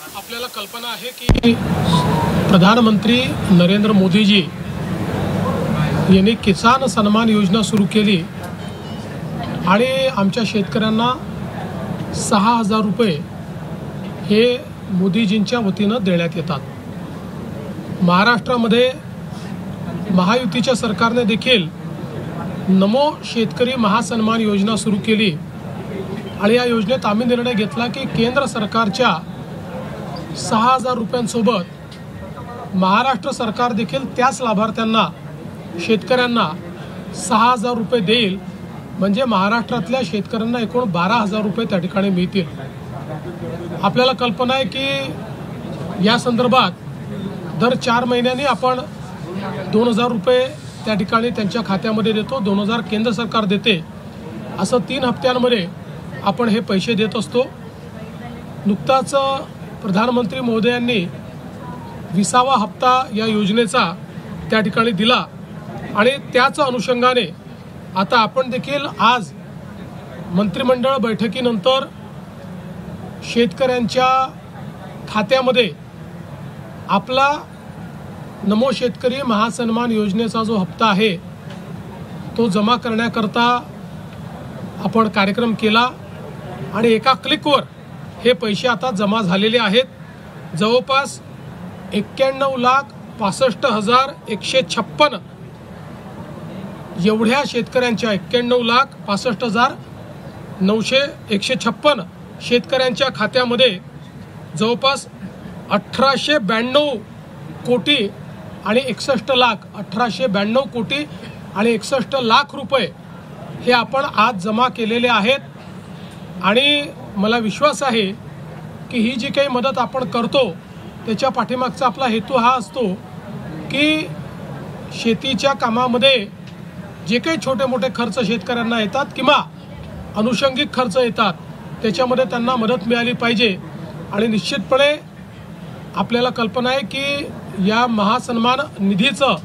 आपल्याला कल्पना आहे की प्रधानमंत्री नरेंद्र मोदीजी यांनी किसान सन्मान योजना सुरू केली आणि आमच्या शेतकऱ्यांना 6,000 रुपये हे मोदीजींच्या वतीनं देण्यात येतात। महाराष्ट्रामध्ये महायुतीच्या सरकारने देखील नमो शेतकरी महासन्मान योजना सुरू केली आणि या योजनेत आम्ही निर्णय घेतला की केंद्र सरकारच्या 6,000 रुपयांसोबत महाराष्ट्र सरकार देखील त्याच लाभार्थ्यांना शेतकऱ्यांना 6,000 रुपये देईल, म्हणजे महाराष्ट्रातल्या शेतकऱ्यांना एकूण 12,000 रुपये त्या ठिकाणी मिळतील। आपल्याला कल्पना आहे की या संदर्भात दर 4 महिन्यांनी आपण 2,000 रुपये त्या ठिकाणी त्यांच्या खात्यामध्ये देतो, 2,000 केंद्र सरकार देते, असं 3 हप्त्यांमध्ये आपण हे पैसे देत असतो। नुकताच प्रधानमंत्री महोदयांनी 20वा हप्ता या योजनेचा त्या ठिकाणी दिला आणि त्याच अनुषंगाने आता आपण देखील आज मंत्रिमंडळ बैठकीनंतर शेतकऱ्यांच्या खात्यामध्ये आपला नमो शेतकरी महासन्मान योजनेचा जो हप्ता आहे तो जमा करण्याकरता आपण कार्यक्रम केला आणि एका क्लिकवर हे पैसे आता जमा झालेले आहेत। जवळपास 91,65,156 एवढ्या शेतकऱ्यांच्या 91,65,156 शेतकऱ्यांच्या खात्यामध्ये जवळपास 1,892 कोटी आणि 61 लाख 1,892 कोटी आणि 61 लाख रुपये हे आपण आज जमा केलेले आहेत। आणि मला विश्वास आहे की ही जी काही मदत आपण करतो त्याच्या पाठीमागचा आपला हेतू हा असतो की शेतीच्या कामामध्ये जे काही छोटे मोठे खर्च शेतकऱ्यांना येतात किंवा अनुषंगिक खर्च येतात त्याच्यामध्ये त्यांना मदत मिळाली पाहिजे। आणि निश्चितपणे आपल्याला कल्पना आहे की या महासन्मान निधीचं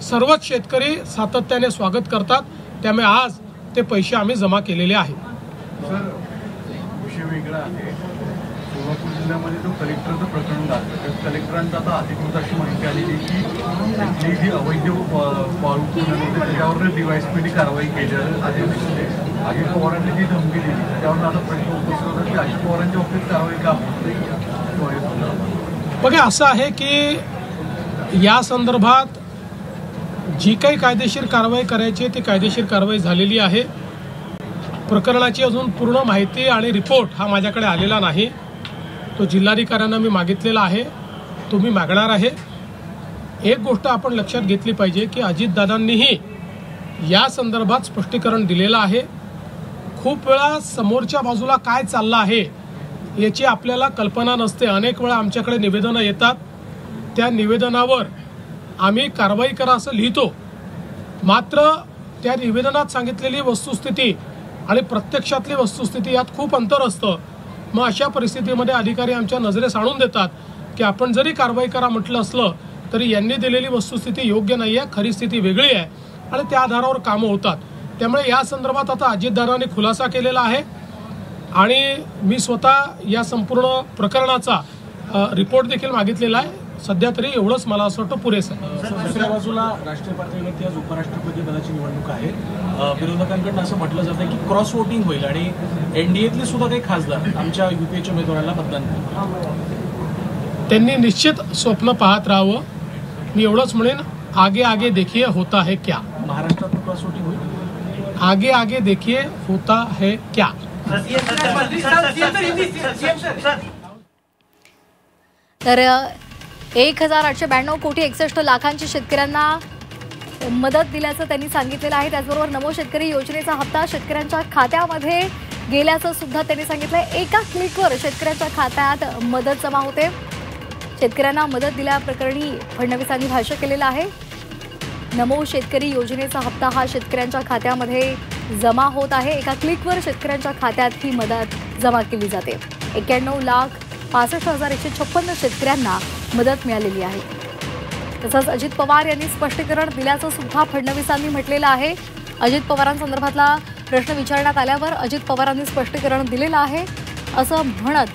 सर्वच शेतकरी सातत्याने स्वागत करतात, त्यामुळे आज ते पैसे आम्ही जमा केलेले आहेत। विषय वेगळा आहे। सोलापूर जिल्ह्यामध्ये जो कलेक्टरचं प्रकरण झालं त्या कलेक्टरांचा आता अधिकृत अशी माहिती आलेली की तिथली जी अवैध पाळू होते त्याच्यावर DYSPने कारवाई केली आहे। अजित पवारांनी जी धमकी दिली त्याच्यावर आता प्रश्न उपस्थित होतात की अजित पवारांच्या बाबतीत कारवाई का होत नाही। बघा, असं आहे की या संदर्भात जी काही कायदेशीर कारवाई करायची ती कायदेशीर कारवाई झालेली आहे। प्रकरणाची अजून पूर्ण माहिती आणि रिपोर्ट हा माझ्याकडे आलेला नाही, तो जिल्हाधिकाऱ्यांना मी मागितलेला आहे, तो मी मागणार आहे। एक गोष्ट आपण लक्षात घेतली पाहिजे की अजितदादांनीही या संदर्भात स्पष्टीकरण दिलेलं आहे। खूप वेळा समोरच्या बाजूला काय चाललं आहे याची आपल्याला कल्पना नसते। अनेक वेळा आमच्याकडे निवेदनं येतात, त्या निवेदनावर आम्ही कारवाई करा असं लिहितो, मात्र त्या निवेदनात सांगितलेली वस्तुस्थिती आणि प्रत्यक्षातली वस्तुस्थिती यात खूप अंतर असतं। मग अशा परिस्थितीमध्ये अधिकारी आमच्या नजरेस आणून देतात की आपण जरी कारवाई करा म्हटलं असलं तरी यांनी दिलेली वस्तुस्थिती योग्य नाही आहे, खरी स्थिती वेगळी आहे आणि त्या आधारावर कामं होतात। त्यामुळे या संदर्भात आता अजितदादांनी खुलासा केलेला आहे आणि मी स्वतः या संपूर्ण प्रकरणाचा रिपोर्ट देखील मागितलेला आहे। सध्या तरी एवढंच मला असं वाटतं पुरेसं आहे। दुसऱ्या बाजूला राष्ट्रीय पातळीवरती आज उपराष्ट्रपती पदाची निवडणूक आहे। विरोधकांकडून असं म्हटलं जातं की क्रॉस वोटिंग होईल आणि NDAतले सुद्धा काही खासदार आमच्या UPAच्या उमेदवाराला मतदान करतील। त्यांनी निश्चित स्वप्न पाहत राहावं। मी एवढंच म्हणेन, आगे आगे देखिए होता है क्या। महाराष्ट्रात क्रॉस वोटिंग होईल, आगे आगे देखिए होता है क्या। तर 1,892 कोटी 61 लाखांची शेतकऱ्यांना मदत दिल्याचं त्यांनी सांगितलेलं आहे। त्याचबरोबर नमो शेतकरी योजनेचा हप्ता शेतकऱ्यांच्या खात्यामध्ये गेल्याचं सुद्धा त्यांनी सांगितलंय। एका क्लिकवर शेतकऱ्यांच्या खात्यात मदत जमा होते। शेतकऱ्यांना मदत दिल्याप्रकरणी फडणवीसांनी भाष्य केलेलं आहे। नमो शेतकरी योजनेचा हप्ता हा शेतकऱ्यांच्या खात्यामध्ये जमा होत आहे। एका क्लिकवर शेतकऱ्यांच्या खात्यात ही मदत जमा केली जाते। 91,65,156 शेतकऱ्यांना मदत मिळालेली आहे। तसंच अजित पवार यांनी स्पष्टीकरण दिल्याचं सुद्धा फडणवीसांनी म्हटलेलं आहे। अजित पवारांसंदर्भातला प्रश्न विचारण्यात आल्यावर अजित पवारांनी स्पष्टीकरण दिलेलं आहे असं म्हणत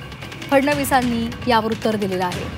फडणवीसांनी यावर उत्तर दिलेलं आहे.